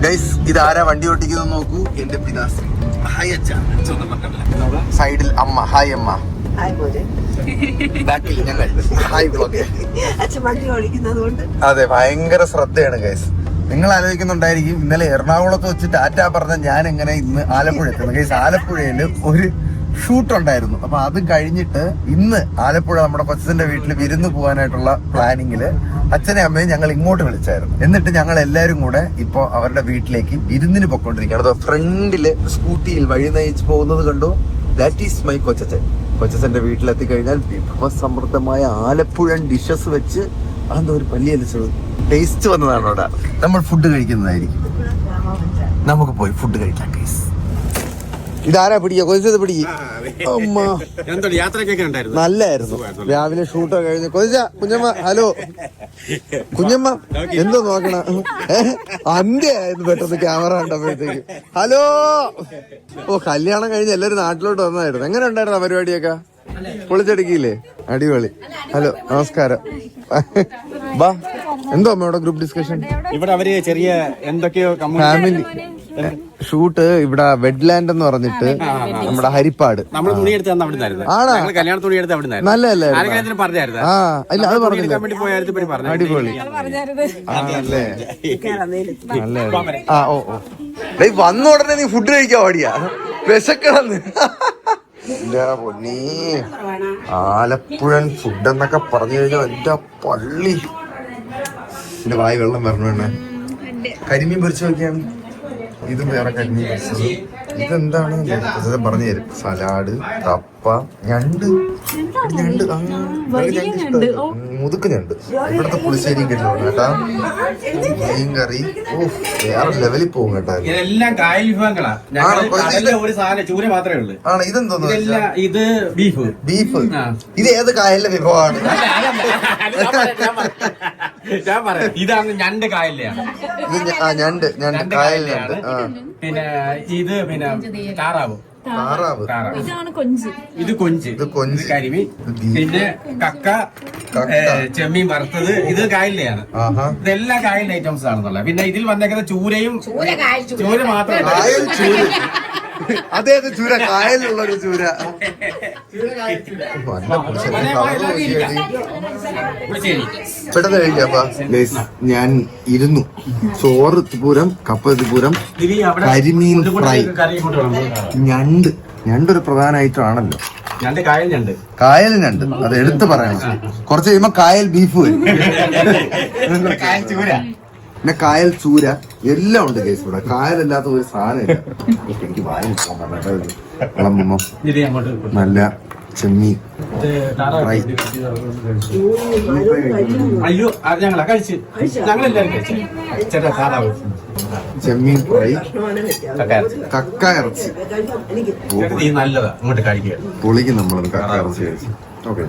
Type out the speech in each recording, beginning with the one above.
Guys ഇതാരാ വണ്ടി ഓട്ടിക്കുന്നത് നോക്കൂ. എന്റെ പിതാശ്രീ. ഹായ് അച്ഛ. സൈഡിൽ അമ്മ. ഹായ് അമ്മ. ബാക്കിൽ ഞങ്ങൾ ഹായ് ബ്ലോഗ്. അതെ, ഭയങ്കര ശ്രദ്ധയാണ് ഗൈസ്. നിങ്ങൾ ആലോചിക്കുന്നുണ്ടായിരിക്കും ഇന്നലെ എറണാകുളത്ത് വെച്ച് ടാറ്റ പറഞ്ഞ ഞാൻ എങ്ങനെ ഇന്ന് ആലപ്പുഴ എത്തുന്നു. ഗൈസ്, ആലപ്പുഴയിൽ ഒരു ഷൂട്ട് ഉണ്ടായിരുന്നു. അപ്പൊ അത് കഴിഞ്ഞിട്ട് ഇന്ന് ആലപ്പുഴ നമ്മുടെ കൊച്ചന്റെ വീട്ടിൽ വിരുന്ന് പോകാനായിട്ടുള്ള പ്ലാനിങ്ങില് അച്ഛനെ അമ്മയും ഞങ്ങൾ ഇങ്ങോട്ട് വിളിച്ചായിരുന്നു. എന്നിട്ട് ഞങ്ങൾ എല്ലാവരും കൂടെ ഇപ്പൊ അവരുടെ വീട്ടിലേക്ക് വിരുന്നിന് പൊക്കോണ്ടിരിക്കുകയാണ്. അതോ ഫ്രണ്ടില് സ്കൂട്ടിയിൽ വഴി നയിച്ച് പോകുന്നത് കണ്ടു. ദാറ്റ് ഈസ് മൈ കൊച്ചച്ഛൻ. കൊച്ചച്ഛന്റെ വീട്ടിലെത്തി കഴിഞ്ഞാൽ വിഭവസമൃദ്ധമായ ആലപ്പുഴൻ ഡിഷസ് വെച്ച് അതെന്താ ഒരു പല്ലി അലിച്ചത് ടേസ്റ്റ് വന്നതാണ് അവിടെ. നമ്മൾ ഫുഡ് കഴിക്കുന്നതായിരിക്കും. നമുക്ക് പോയി ഫുഡ് കഴിക്കാം ഗൈസ്. ഇതാരാ പിടിക്കുക? കൊതിച്ചത് പിടിക്കുക. അമ്മ നല്ലായിരുന്നു. രാവിലെ ഷൂട്ടൊക്കെ കഴിഞ്ഞ് കൊതിച്ച കുഞ്ഞമ്മ. ഹലോ കുഞ്ഞമ്മ, എന്തോ നോക്കണ അന്ത്യായിരുന്നു പെട്ടെന്ന് ക്യാമറ കണ്ടപ്പോഴത്തേക്ക്. ഹലോ. ഓ, കല്യാണം കഴിഞ്ഞ് എല്ലാവരും നാട്ടിലോട്ട് വന്നതായിരുന്നു. എങ്ങനെ ഉണ്ടായിരുന്നു പരിപാടിയൊക്കെ? പൊളിച്ചടുക്കിയില്ലേ? അടിപൊളി. ഹലോ, നമസ്കാരം. ബാ. എന്തോ അമ്മയുടെ ഗ്രൂപ്പ് ഡിസ്കഷൻ? ഇവിടെ അവര് ചെറിയ എന്തൊക്കെയോ ഫാമിലി ഷൂട്ട് ഇവിടെ വെഡ്ലാൻഡ് എന്ന് പറഞ്ഞിട്ട് നമ്മുടെ ഹരിപ്പാട്. നമ്മൾ തുണിയെടുത്ത് ആണോ? കല്യാണ തുണിയെടുത്ത് അവിടെ നല്ലല്ലേ? പറഞ്ഞായിരുന്നു. ഇല്ല അത് പറഞ്ഞില്ല. അടിപൊളി. ആണല്ലേ? നല്ലേ. ഓ വന്ന ഉടനെ നീ ഫുഡ് കഴിക്കാൻ പാടിയാ? വിശക്കണെന്ന്. പൊന്നീ, ആലപ്പുഴൻ ഫുഡ് എന്നൊക്കെ പറഞ്ഞു കഴിഞ്ഞാൽ എന്റെ പള്ളി. എന്റെ വായി വെള്ളം വരണേ. കരിമീൻ പൊരിച്ചു നോക്കിയാണ്. ഇതും വേറെ കരിമീൻ പൊരിച്ചത്. ഇതെന്താണ് പറഞ്ഞു തരും. സലാഡ്, കപ്പ, ഞണ്ട്. മുതുക്ക് ഞണ്ട്. ഇവിടുത്തെ പുളിശ്ശേരിയും കിട്ടുന്നുണ്ട് കേട്ടാ. മീൻ കറി. വേറെ ലെവലിൽ പോകും കേട്ടാ. ഇതെല്ലാം കായൽ വിഭവങ്ങളാ. ഒരു സാധനം ചൂര മാത്രമേ ഉള്ളൂ. ആണ്. ഇതെന്തോന്നു? ഇത് ബീഫ്. ബീഫ്. ഇത് ഏത് കായലിലെ വിഭവമാണ്? ഇതാണ് ഞണ്ട് കായലിലെയാണ്. ഞണ്ട് കായലിലുണ്ട്. പിന്നെ ഇത് താറാവ്. ഇത് കൊഞ്ച്. കരിമീൻ. പിന്നെ കക്ക, ചെമ്മീൻ വറുത്തത്. ഇത് കായലിലെയാണ്. ഇതെല്ലാം കായലിന്റെ ഐറ്റംസ് ആണെന്നുള്ളത്. പിന്നെ ഇതിൽ വന്നേക്കുന്ന ചൂരയും ചൂര മാത്രമേ. അതേത് ചൂര? കായലിലുള്ള ഒരു ചൂര. പെട്ടെന്ന് കഴിക്കാപ്പാ. ഞാൻ ഇരുന്നു. ചോറ് പൂരം, കപ്പ പൂരം, കരിമീൻ ഫ്രൈ, ഞണ്ടൊരു പ്രധാന ഐറ്റം ആണല്ലോ. കായൽ ഞണ്ട്. അത് എടുത്ത് പറയണം. കുറച്ച് കഴിയുമ്പോ കായൽ ബീഫ് വരും. പിന്നെ കായൽ ചൂര എല്ലാം ഉണ്ട് കേസ്. ഇവിടെ കായലല്ലാത്ത ഒരു സാധനമില്ല. എനിക്ക് വിളമ്പുമ്പോ നല്ല ചെമ്മീൻ ഫ്രൈ. ചെമ്മീൻ ഫ്രൈ, കക്ക ഇറച്ചി. പൊളിക്കും നമ്മളത് കക്ക ഇറച്ചി കഴിച്ചു. ഓക്കെ.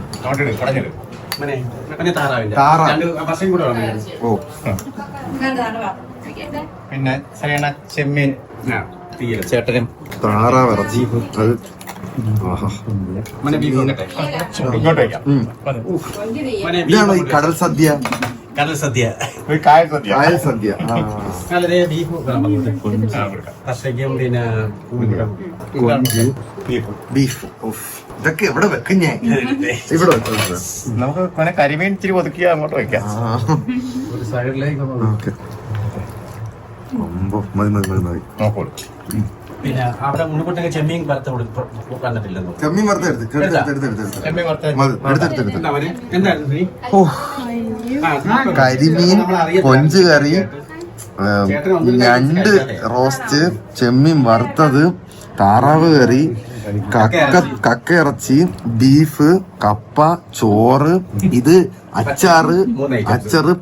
പിന്നെ ചെമ്മീൻ ചേട്ടനും താറാവ് ഇറച്ചി. അത് ഇതാണോ ഈ കടൽ സദ്യ? കടൽ സദ്യ, കായൽ സദ്യ. ബീഫ്. ഇതൊക്കെ എവിടെ വെക്കും ഞാൻ? ഇവിടെ വെക്കുന്നത് നമുക്ക് കരിമീൻ ഇച്ചിരി ഒതുക്കി അങ്ങോട്ട് വെക്കാം. ഒരു സൈഡിലേക്ക്. മതി. പിന്നെ അവിടെ മുൻകൂട്ടൊക്കെ ചെമ്മീൻ വറുത്ത് കണ്ടിട്ടില്ലെന്നോ? ചെമ്മീൻ കരിമീൻ, കൊഞ്ച് കറി, ഞണ്ട് റോസ്റ്റ്, ചെമ്മീൻ വറുത്തത്, താറാവ് കറി, കക്ക ഇറച്ചി, ബീഫ്, കപ്പ, ചോറ്, ഇത് അച്ചാറ്,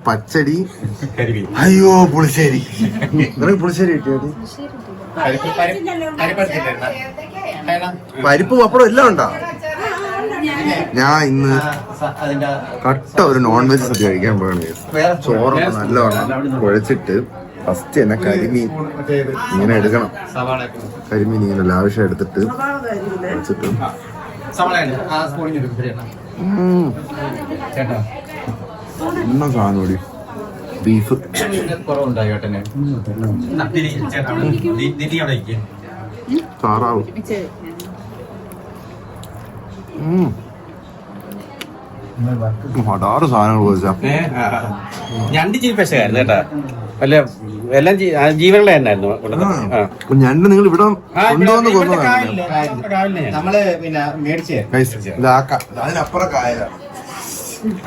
പച്ചടി. അയ്യോ, പുളിശ്ശേരി. നിനക്ക് പുളിശ്ശേരി കിട്ടിയത്? പരിപ്പ് പപ്പടം എല്ലാം ഉണ്ടോ? ഞാൻ ഇന്ന് കട്ട ഒരു നോൺ വെജ് സദ്യ കഴിക്കാൻ പോവാണ്. ചോറൊക്കെ നല്ലവണ്ണം കുഴച്ചിട്ട് ഫസ്റ്റ് തന്നെ കരിമീൻ ഇങ്ങനെ എടുക്കണം. കരിമീൻ ഇങ്ങനെ ലാവിഷം എടുത്തിട്ട് വെച്ചിട്ട് സാധനം ബീഫ് കുറവുണ്ടായി ഏട്ടനെ. താറാവ് അടാറ് സാധനങ്ങൾ ചോദിച്ചാ ഞണ്ട് ചീപ്പശായിരുന്നു കേട്ടാ. അല്ല എല്ലാം ജീവനുള്ള തന്നെയായിരുന്നു. ഞണ്ട് നിങ്ങൾ ഇവിടെ കൊണ്ടുവന്ന് കൊന്നതാണ്. നമ്മള് പിന്നെ മേടിച്ചേ അതിനപ്പുറം കായല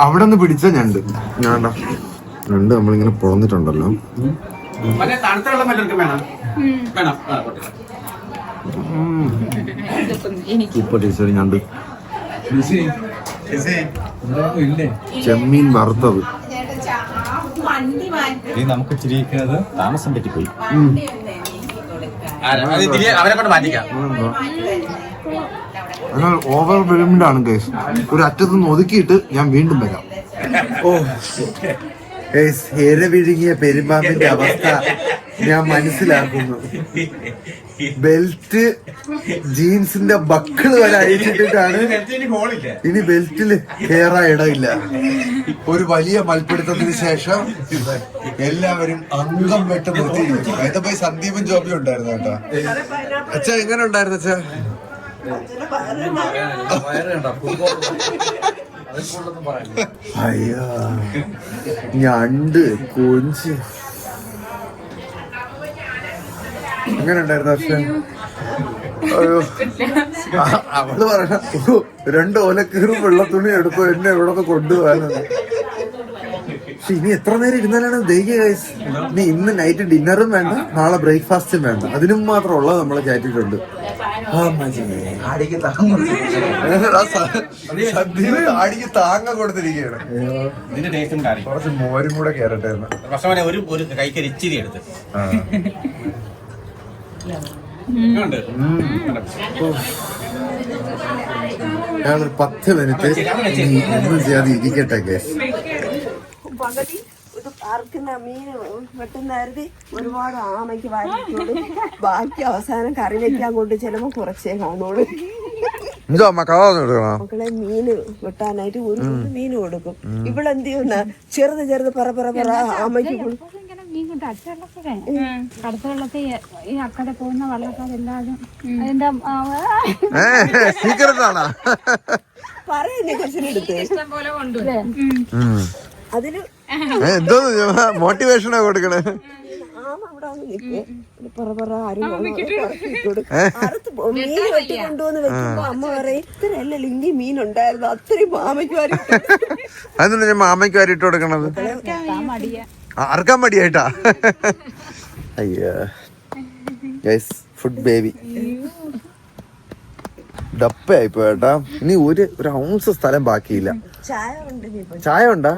അവിടെ നിന്ന് പിടിച്ച ഞണ്ട് ഞാണ്ട ഞണ്ട് നമ്മളിങ്ങനെ പൊളന്നിട്ടുണ്ടല്ലോ. തണുത്ത വെള്ളം വല്ലവർക്കും വേണം. വേണം സൂപ്പർ ടേസ്റ്റ് ഞണ്ട്. ചെമ്മീൻ വറുത്തത് നമുക്ക് ഇച്ചിരിക്കുന്നത് താമസം പറ്റിപ്പോയി. അവരെ കൊണ്ട് മാറ്റിക്കാം. എന്നാൽ ഓവർ വെൽമിഡ് ആണ് ഗൈസ്. ഒരു അറ്റത്ത് നിന്ന് ഒതുക്കിയിട്ട് ഞാൻ വീണ്ടും വരാം. എര വിഴുങ്ങിയ പെരുമ്പാമ്പിന്റെ അവസ്ഥ ഞാൻ മനസ്സിലാക്കുന്നു. ബെൽറ്റ് ജീൻസിന്റെ ബക്കിള് വരെ അഴിച്ചിട്ടിട്ടാണ്. ഇനി ബെൽറ്റില് കേറാൻ ഇടയില്ല. ഒരു വലിയ മൽപ്പിടുത്തത്തിന് ശേഷം എല്ലാവരും അംഗം വെട്ട് നിർത്തിയിരിക്കും. അതിന്റെ പോയി സന്ദീപും ജോബിയും ഉണ്ടായിരുന്നു കേട്ടോ. അച്ഛാ എങ്ങനെ ഉണ്ടായിരുന്നു അച്ഛാ? അയ്യോ ഞണ്ട് കൊഞ്ച് എങ്ങനെ ഉണ്ടായിരുന്നു അച്ഛൻ? അയ്യോ അവള് പറയണ 2 ഓലക്കീറും വെള്ളത്തുണി എടുത്തു എന്നെ ഇവിടെ നിന്ന് കൊണ്ടുപോകാനാണ്. പക്ഷെ ഇനി എത്ര നേരം ഇരുന്നാലാണ് ദഹിക്കുക ഗൈസ്. ഇനി ഇന്ന് നൈറ്റ് ഡിന്നറും വേണ്ട, നാളെ ബ്രേക്ക്ഫാസ്റ്റും വേണ്ട. അതിനും മാത്രമുള്ളത് നമ്മളെ ചാറ്റിട്ടുണ്ട്. താടിക്ക് താങ്ങ കൊടുത്തിരിക്കുകയാണ്. കുറച്ച് മോരും കൂടെ കേറട്ടെ. ഒരു കൈക്കരി ഇച്ചിരി എടുത്ത് ഞാനൊരു 10 മിനിറ്റ് ഒന്നും ചെയ്യാതെ ഇരിക്കട്ടെ ഗൈസ്. പകുതി ഇത് അറുക്കുന്ന മീൻ വെട്ടുന്നരുതി ഒരുപാട് ആമയ്ക്ക് വാരിക്കോടും. ബാക്കി അവസാനം കറി വെക്കാൻ കൊണ്ട് ചെല്ലുമ്പോ കുറച്ചേ കാണുള്ളൂ. മക്കളെ മീന് വെട്ടാനായിട്ട് ഒരു മീൻ കൊടുക്കും. ഇവളെന്ത് ചെയ്യുന്ന ചെറുത് പറ ആമയ്ക്ക് കൊടുക്കും. കടത്ത വെള്ളത്തിൽ ഈ അക്കടെ പോകുന്ന വള്ളക്കാരെല്ലാരും അതിന്റെ പറയുന്നേ കൊച്ചിനെടുത്ത് ഇഷ്ടം പോലെ കൊണ്ടുവരെ അതില് എന്തോ മോട്ടിവേഷനാ കൊടുക്കണേ. ആമ അവിടെ പറ ആരും മീൻ വെട്ടി കൊണ്ടുവന്ന് വെക്കുമ്പോ അമ്മ പറയും ഇത്രയല്ല ലിങ്കി മീൻ ഉണ്ടായിരുന്നു അത്രയും ആമയ്ക്ക് വാരി. അതെന്താ ഞാൻ മാമയ്ക്ക് വാരിട്ട് കൊടുക്കണത്? അറക്കാൻ മടിയായിട്ടാ? അയ്യോ ഗൈസ് ഫുഡ് ബേബി ഡപ്പയായിപ്പോ കേട്ടാ. ഇനി ഒരു ഔൺസ് സ്ഥലം ബാക്കിയില്ല. ചായ ഉണ്ടാ?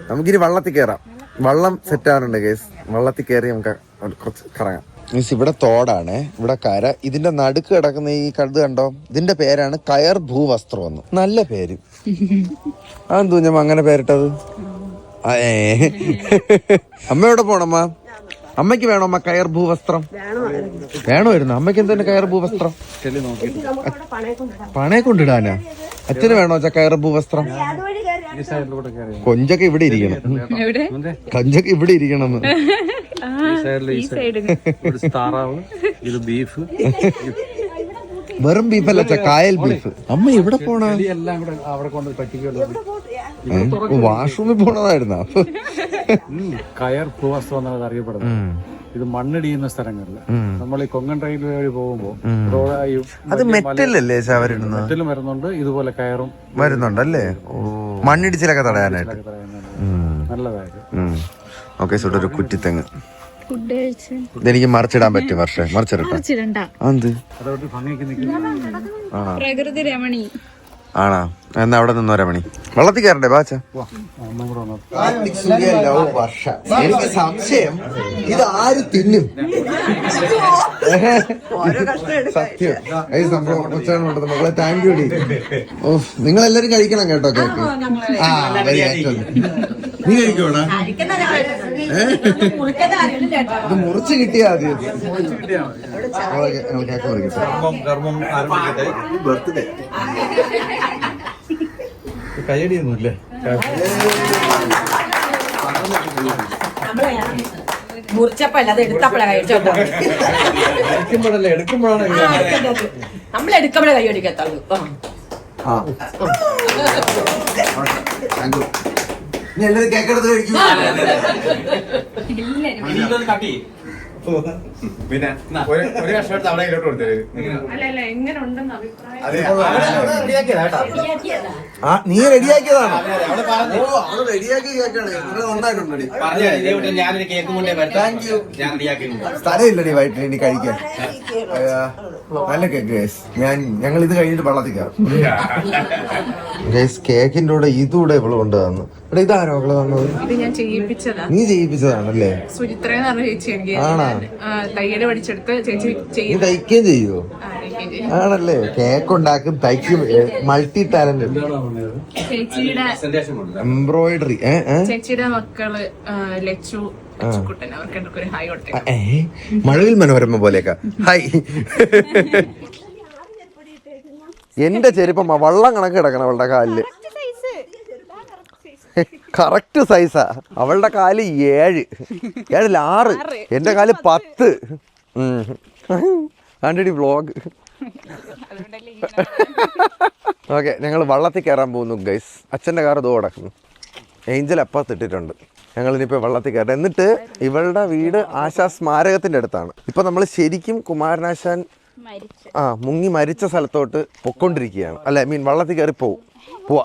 നമുക്കിനി വള്ളത്തിൽ കയറാം. വള്ളം സെറ്റ് ആറുണ്ട് ഗൈസ്. വള്ളത്തിൽ കയറി നമുക്ക് കുറച്ച് കറങ്ങാം. മീൻസ് ഇവിടെ തോടാണ്, ഇവിടെ കര. ഇതിന്റെ നടുക്ക് കിടക്കുന്ന ഈ കഴുത് കണ്ടോ? ഇതിന്റെ പേരാണ് കയർ ഭൂവസ്ത്രം എന്ന്. നല്ല പേര്. അതെന്തോ ഞാൻ അങ്ങനെ പേരിട്ടത്? അമ്മ എവിടെ പോണമ്മ? അമ്മയ്ക്ക് വേണോ അമ്മ കയർ ഭൂവസ്ത്രം? വേണമായിരുന്നു. അമ്മയ്ക്ക് എന്താണ് കയർ ഭൂവസ്ത്രം? പണയെ കൊണ്ടിടാനാ? അച്ഛന് വേണോ അച്ഛാ കയർ ഭൂവസ്ത്രം? കൊഞ്ചൊക്കെ ഇവിടെ ഇരിക്കണം. കൊഞ്ചൊക്കെ ഇവിടെ ഇരിക്കണം. വെറും ബീഫല്ല അച്ഛാ, കായൽ ബീഫ്. അമ്മ ഇവിടെ പോണ? വാഷ്റൂമിൽ പോണതായിരുന്ന? കയർ ഭൂവസ്ത്രം എന്നാണ് അറിയപ്പെടുന്നത്. ഇത് മണ്ണിടിയുന്ന സ്ഥലങ്ങളിൽ നമ്മൾ ഈ കൊങ്കൺ റെയിൽവേ വഴി പോകുമ്പോ അത് മെറ്റലല്ലേ മെറ്റലും വരുന്നുണ്ട്, ഇതുപോലെ കയറും വരുന്നുണ്ടല്ലേ? മണ്ണിടിച്ചിലൊക്കെ തടയാനായിട്ട് നല്ലതായിരുന്നു. ഓക്കെ സുട്ട് ഒരു കുറ്റിത്തെങ്ങ് ഇതെനിക്ക് മറിച്ചിടാൻ പറ്റും. വർഷം മറിച്ചിടണ്ട. പ്രകൃതി രമണി ആണോ? എന്നാ അവിടെ നിന്നോ രമണി. വെള്ളത്തിൽ കയറണ്ടേ ബാച്ച? എനിക്ക് സംശയം ഇത് ആര് തിന്നും? സത്യം സംഭവം മക്കളെ. Thank you D. ഓ നിങ്ങളെല്ലാരും കഴിക്കണം കേട്ടോ കേക്ക്. ആ നീ കഴിക്കോടാ? ഇത് മുറിച്ച് കിട്ടിയാ ആദ്യം. കേക്ക് മുറിക്കട്ടെ. ബർത്ത്ഡേ കയ്യടിയൊന്നുമില്ലേ? മുറിച്ചപ്പല്ല അത് എടുത്തപ്പോഴാ കഴിച്ചോട്ടോ നമ്മളെടുക്കുമ്പോഴേ കൈ അടിക്കത്തുള്ളൂ. എല്ലാവരും കേക്കെടുത്ത് കഴിക്കും. പിന്നെ ഒരു കഷ്ടം അവിടെ ഇങ്ങോട്ട് കൊടുത്തത് നീ റെഡിയാക്കിയതാണോ? റെഡിയാക്കി കേക്കാണ്. നിങ്ങൾ നന്നായിട്ടുണ്ടടി. ഞാനൊരു കേക്ക് കൊണ്ടേ താങ്ക് യു. ഞാൻ റെഡിയാക്കിയിട്ടുണ്ട്. സ്ഥലമില്ലടി വയറ്റിൽ ഇനി കഴിക്കാൻ. നല്ല കേക്ക് ഗൈസ്. ഞങ്ങൾ ഇത് കഴിഞ്ഞിട്ട് വെള്ളത്തിക്കാം. ഗൈസ് കേക്കിന്റെ കൂടെ ഇതൂടെ ഇവള് കൊണ്ടുവന്നു. ഇവിടെ ഇതാരോ അവള് തന്നത്? ഇത് ഞാൻ ചെയ്യിപ്പിച്ചതാ. നീ ചെയ്യിപ്പിച്ചതാണല്ലേ? സുചിത്ര എന്ന് പറഞ്ഞ ചേച്ചി എനിക്ക് ആണോ? തയ്യല് പഠിച്ചെടുത്ത് ചേച്ചി നീ തയ്ക്കുകയും ചെയ്യുവോ? ആണല്ലേ? കേക്ക് ഉണ്ടാക്കും, തയ്ക്കും, മൾട്ടി ടാലന്റ്. ചേച്ചിയുടെ എംബ്രോയിഡറി. ചേച്ചിയുടെ മക്കള് ലച്ചു അച്ചുക്കുട്ടൻ അവർക്ക് ഒരു ഹായ് കൊടുത്തേ. മഴവിൽ മനോരമ പോലെയൊക്കെ ഹായ്. എന്റെ ചെരുപ്പമ്മ വള്ളം കണക്ക് കിടക്കണം അവളുടെ കാലില്. കറക്റ്റ് സൈസാ. അവളുടെ കാല് 7, 6, എന്റെ കാല് 10. Andy vlog. ഓക്കെ, ഞങ്ങൾ വള്ളത്തിൽ കയറാൻ പോകുന്നു ഗൈസ്. അച്ഛൻ്റെ കാർ ഇതോ കിടക്കുന്നു. ഏഞ്ചൽ അപ്പത്തിട്ടിട്ടുണ്ട്. ഞങ്ങൾ ഇനിയിപ്പോൾ വെള്ളത്തിൽ കയറട്ടെ. എന്നിട്ട് ഇവളുടെ വീട് ആശാ സ്മാരകത്തിൻ്റെ അടുത്താണ്. ഇപ്പം നമ്മൾ ശരിക്കും കുമാരനാശാൻ മുങ്ങി മരിച്ച സ്ഥലത്തോട്ട് പൊക്കൊണ്ടിരിക്കുകയാണ്. അല്ലെ, വള്ളത്തിൽ കയറി പോവാ.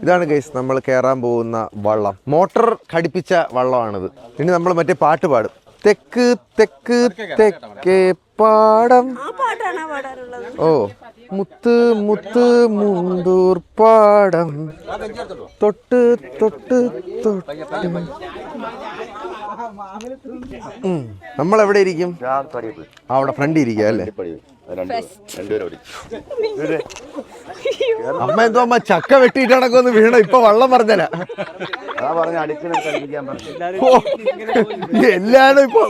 ഇതാണ് ഗൈസ് നമ്മൾ കയറാൻ പോകുന്ന വള്ളം. മോട്ടർ ഘടിപ്പിച്ച വള്ളമാണിത്. ഇനി നമ്മൾ മറ്റേ പാട്ട് പാടും. തെക്ക് തെക്ക് തെക്കേ പാടം. ഓ, മുത്ത് മുത്ത് മുണ്ടൂർ പാടം തൊട്ട് തൊട്ട് തൊട്ട്. നമ്മളെവിടെ ഇരിക്കും? അവിടെ ഫ്രണ്ട് ഇരിക്കുക അല്ലേ? അമ്മ എന്തോ അമ്മ ചക്ക വെട്ടിയിട്ടാണൊക്കെ വീണ. ഇപ്പൊ വള്ളം പറഞ്ഞല്ല എല്ലാരും ഇപ്പൊ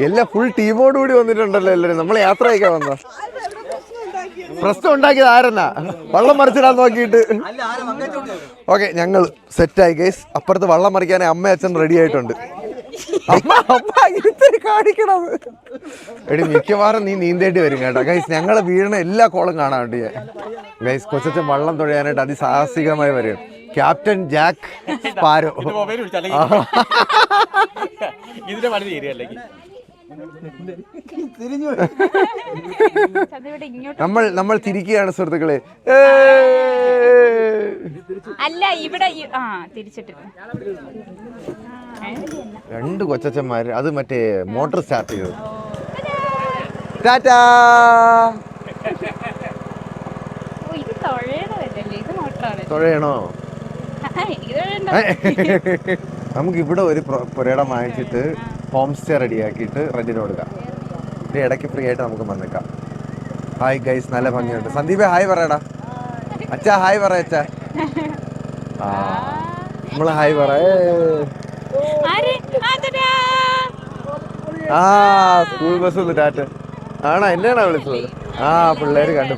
എല്ലാം ഫുൾ ടീമോട് കൂടി വന്നിട്ടുണ്ടല്ലോ എല്ലാരും. നമ്മൾ യാത്ര അയക്കാൻ വന്ന പ്രശ്നം ഉണ്ടാക്കിയത് ആരെന്നാ? വള്ളം മറിച്ചിടാൻ നോക്കിയിട്ട്. ഓക്കെ, ഞങ്ങൾ സെറ്റായി ഗൈസ്. അപ്പുറത്ത് വള്ളം മറിക്കാനേ അമ്മ അച്ഛൻ റെഡി ആയിട്ടുണ്ട്. കാണിക്കണം എടി, മിക്കവാറും നീ നീന്തേണ്ടി വരും കേട്ടോ ഗൈസ്. ഞങ്ങളെ വീടിന് എല്ലാ കോളും കാണാൻ വേണ്ടി ഗൈസ്. കൊച്ചച്ഛൻ വള്ളം തുഴയാനായിട്ട് അതിസാഹസികമായി വരും. Captain Jack sparrow. നമ്മൾ തിരിക്കുകയാണ് സുഹൃത്തുക്കളെ. അല്ല ഇവിടെ തിരിച്ചിട്ട് 2 കൊച്ചന്മാര് അത് മറ്റേ മോട്ടോർ സ്റ്റാർട്ട് ചെയ്തത്. ടാറ്റാ. തുഴയണോ? നമുക്ക് ഇവിടെ ഒരു പുരയിടം വാങ്ങിച്ചിട്ട് ഹോം സ്റ്റേ റെഡിയാക്കിയിട്ട് റെന്റിന് കൊടുക്കാം. ഇടയ്ക്ക് ഫ്രീ ആയിട്ട് നമുക്ക് വന്നേക്കാം. ഹായ് ഗൈസ്, നല്ല ഭംഗിയുണ്ട്. സന്ദീപേ ഹായ് പറയടാ. അച്ഛാ ഹായ് പറ അച്ഛാ. നമ്മള് ഹായ് പറ. സ്കൂൾ ബസ് ഒന്ന് ടാറ്റ. ആണാ? എന്നെയാണോ വിളിച്ചത്? പിള്ളേര് കണ്ടു.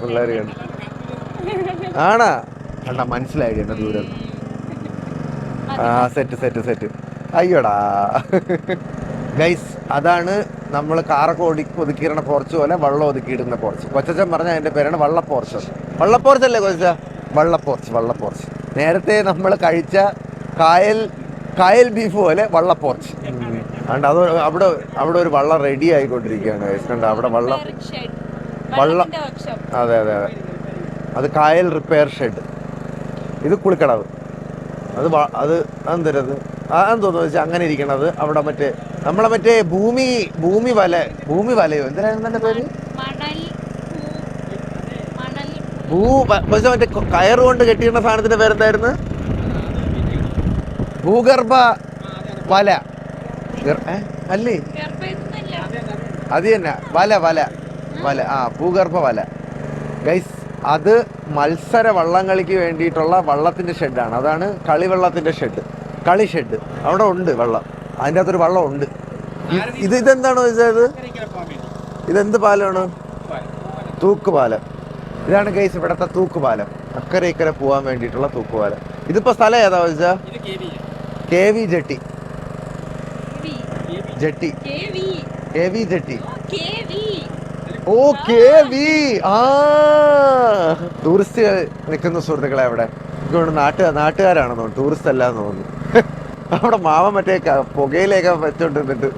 ആണാ? കണ്ട മനസ്സിലായി എന്നെ ദൂരം. സെറ്റ്. അയ്യോടാ ഗൈസ്, അതാണ് നമ്മൾ കാറൊക്കെ ഒതുക്കിയിടുന്ന പോർച്ച് പോലെ വള്ളം ഒതുക്കിയിടുന്ന പോർച്ച്. കൊച്ചച്ഛൻ പറഞ്ഞ അതിന്റെ പേരാണ് വള്ളപ്പോർച്ച്. വള്ളപ്പോർച്ചല്ലേ കൊച്ച? വള്ളപ്പോർച്ച്. നേരത്തെ നമ്മൾ കഴിച്ച കായൽ ബീഫ് പോലെ വള്ളപ്പോർച്ച്. അതുകൊണ്ട് അത് അവിടെ ഒരു വള്ളം റെഡി ആയിക്കൊണ്ടിരിക്കുകയാണ് ഗൈസ്. കണ്ട അവിടെ വള്ളം. അതെ. അത് കായൽ റിപ്പയർ ഷെഡ്. ഇത് കുളിക്കടവ്. അത് അതെന്തരത് അതെന്തോന്നു വെച്ചാൽ അങ്ങനെ ഇരിക്കണത്. അവിടെ നമ്മളെ ഭൂമി വലയോ എന്തിനായിരുന്നു എന്റെ പേര്? മറ്റേ കയറ് കൊണ്ട് കെട്ടിയിരുന്ന സാധനത്തിന്റെ പേരെന്തായിരുന്നു? ഭൂഗർഭ വല അല്ലേ? അത് തന്നെ, വല. ഭൂഗർഭ വല ഗൈസ്. അത് മത്സര വള്ളംകളിക്ക് വേണ്ടിയിട്ടുള്ള വള്ളത്തിന്റെ ഷെഡാണ്. അതാണ് കളിവെള്ളത്തിന്റെ ഷെഡ്, കളി ഷെഡ്. അവിടെ ഉണ്ട് വെള്ളം. അതിൻ്റെ അകത്തൊരു വള്ളം ഉണ്ട്. ഇതെന്താണോ ഇത്? ഇതെന്ത് പാലമാണ്? തൂക്കുപാലം. ഇതാണ് ഗൈസ് ഇവിടുത്തെ തൂക്കുപാലം. അക്കരെ ഇക്കരെ പോവാൻ വേണ്ടിയിട്ടുള്ള തൂക്കുപാലം. ഇതിപ്പോ സ്ഥലം ഏതാ വെച്ചാ? KV jetty. Jetty KV jetty. ഓ KV. ആ ടൂറിസ്റ്റുകൾ നിൽക്കുന്ന സുഹൃത്തുക്കളെ അവിടെ. എനിക്ക് നാട്ടുകാരാണെന്ന് തോന്നുന്നു, ടൂറിസ്റ്റ് അല്ലാന്ന് തോന്നുന്നു. അവിടെ മാവൻ മറ്റേ പുകയിലേക്ക് വെച്ചോണ്ടിരുന്നിട്ട്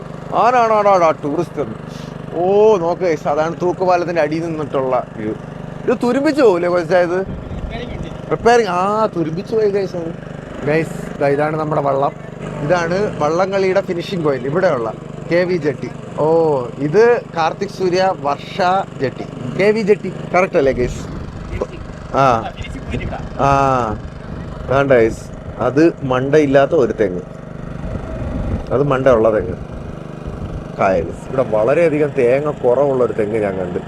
ആണോ ടൂറിസ്റ്റ്. ഓ നോക്ക് ഗൈസ്, അതാണ് തൂക്കുപാലത്തിന്റെ അടിയിൽ നിന്നിട്ടുള്ള വ്യൂ. ഇത് തുരുമ്പിച്ചു പോകൂലേ കൊച്ചായത്? റിപ്പയറിങ്. തുരുമ്പിച്ചു പോയി ഗൈസ്. ഗൈസ് ഇതാണ് നമ്മുടെ വള്ളം. ഇതാണ് വള്ളംകളിയുടെ ഫിനിഷിംഗ് പോയിന്റ്, ഇവിടെയുള്ള KV ജെട്ടി. ഓ ഇത് കാർത്തിക് സൂര്യ വർഷ ജെട്ടി. KV ജെട്ടി കറക്റ്റ് അല്ലേ ഗൈസ്? വേണ്ട ഗൈസ്, അത് മണ്ടയില്ലാത്ത ഒരു തെങ്ങ്, അത് മണ്ട ഉള്ള തെങ്ങ് കായൽ. ഇവിടെ വളരെയധികം തേങ്ങ കുറവുള്ള ഒരു തെങ്ങ് ഞാൻ കണ്ട്.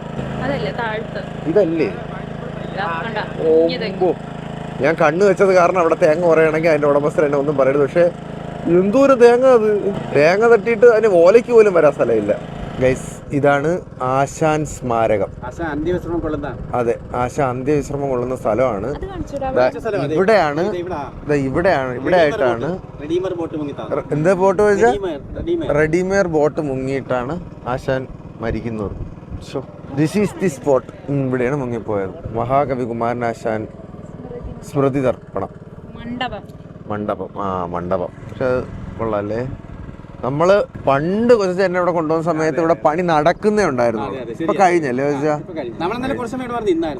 ഇതല്ലേ? ഞാൻ കണ്ണു വെച്ചത് കാരണം അവിടെ തേങ്ങ കുറയണമെങ്കിൽ അതിന്റെ ഉടമസ്ഥർ എന്നെ ഒന്നും പറയരുത്. പക്ഷെ എന്തോരം തേങ്ങ, അത് തേങ്ങ തട്ടിയിട്ട് അതിന് ഓലയ്ക്ക് പോലും വരാൻ സ്ഥലമില്ല ഗൈസ്. ഇതാണ് ആശാൻ സ്മാരകം. അതെ, ആശാൻ അന്ത്യവിശ്രമം കൊള്ളുന്ന സ്ഥലമാണ്. ഇവിടെയായിട്ടാണ് എന്താ ബോട്ട് വെച്ചാൽ റെഡിമെയർ ബോട്ട് മുങ്ങിയിട്ടാണ് ആശാൻ മരിക്കുന്നത്. This is the spot. ഇവിടെയാണ് മുങ്ങിപ്പോയത്. മഹാകവി കുമാരനാശാൻ സ്മൃതി തർപ്പണം മണ്ഡപം. മണ്ഡപം. പക്ഷെ കൊള്ളാല്ലേ. നമ്മള് പണ്ട് കൊച്ചു എന്നെ ഇവിടെ കൊണ്ടുപോകുന്ന സമയത്ത് ഇവിടെ പണി നടക്കുന്നേ ഉണ്ടായിരുന്നു. ഇപ്പൊ കഴിഞ്ഞല്ലേ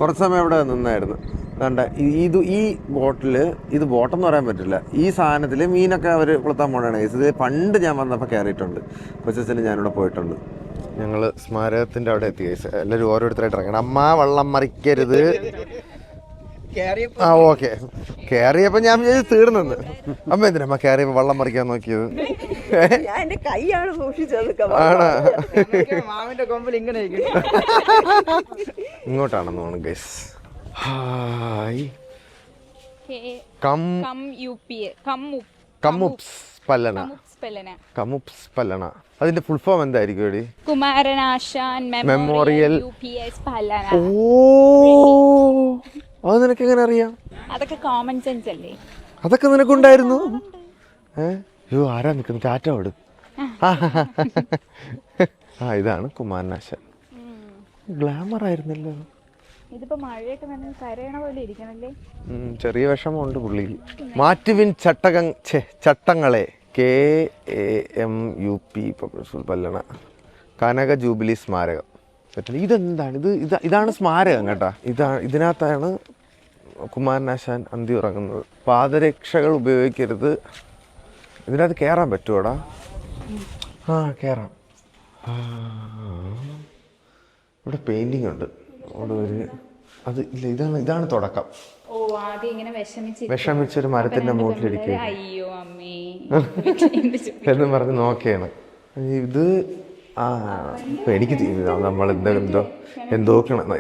കുറച്ച് സമയം ഇവിടെ നിന്നായിരുന്നു. വേണ്ട ഈ ബോട്ടില്, ഇത് ബോട്ടെന്ന് പറയാൻ പറ്റില്ല, ഈ സാധനത്തില് മീനൊക്കെ അവര് കൊളുത്താൻ പോകണേ. ഇത് പണ്ട് ഞാൻ വന്നപ്പോൾ കയറിയിട്ടുണ്ട്. കൊച്ചച്ഛന് ഞാനിവിടെ പോയിട്ടുണ്ട്. ഞങ്ങള് സ്മാരകത്തിന്റെ അവിടെ എത്തി. എല്ലാവരും ഓരോരുത്തരായിട്ട് ഇറങ്ങണം. അമ്മ വള്ളം മറിക്കരുത്. ഓക്കെ. കയറിയപ്പോ ഞാൻ വിചാരിച്ചു തീർന്നെന്ന്. അമ്മ എന്തിനമ്മ കയറിയപ്പോ വള്ളം മറിക്കാൻ നോക്കിയത്? ഇങ്ങോട്ടാണെന്ന് തോന്നുന്നു ഗൈസ്. ഹായ്. കമുപ്സ് പല്ലണ. അതിന്റെ ഫുൾ ഫോം എന്തായിരിക്കും എടി? കുമാരനാശാൻ മെമ്മോറിയൽ. ഓ അത് നിനക്ക് എങ്ങനെ അറിയാം? അതൊക്കെ കോമൺ സെൻസ് അല്ലേ? അതൊക്കെ നിനക്കുണ്ടായിരുന്നു? ആരാ നിൽക്കുന്നത്? ടാറ്റോട്. ഇതാണ് കുമാരനാശാൻ. ഗ്ലാമർ ആയിരുന്നല്ലോ. ഇതിപ്പോ മഴയൊക്കെ നല്ല കരയണ പോലെ ഇരിക്കണല്ലേ. ചെറിയ വിഷമമുണ്ട് പുള്ളിക്ക്. മാറ്റുവിൻ ചട്ടങ്ങളെ. KAMUP പല്ലണ കനക ജൂബിലി സ്മാരകം. ഇതെന്താണ്? ഇതാണ് സ്മാരകം കേട്ടാ. ഇതിനകത്താണ് കുമാരനാശാൻ അന്തി ഉറങ്ങുന്നത്. പാദരക്ഷകൾ ഉപയോഗിക്കരുത്. ഇതിനകത്ത് കയറാൻ പറ്റുമോടാ? കയറാം. ഇവിടെ പെയിന്റിംഗ് ഉണ്ട്. അവിടെ അത് ഇല്ല. ഇതാണ് തുടക്കം. വിഷമിച്ചൊരു മരത്തിന്റെ മുകളിലിരിക്കുക എന്നും പറഞ്ഞ് നോക്കിയാണ് ഇത്. എനിക്ക് നമ്മൾ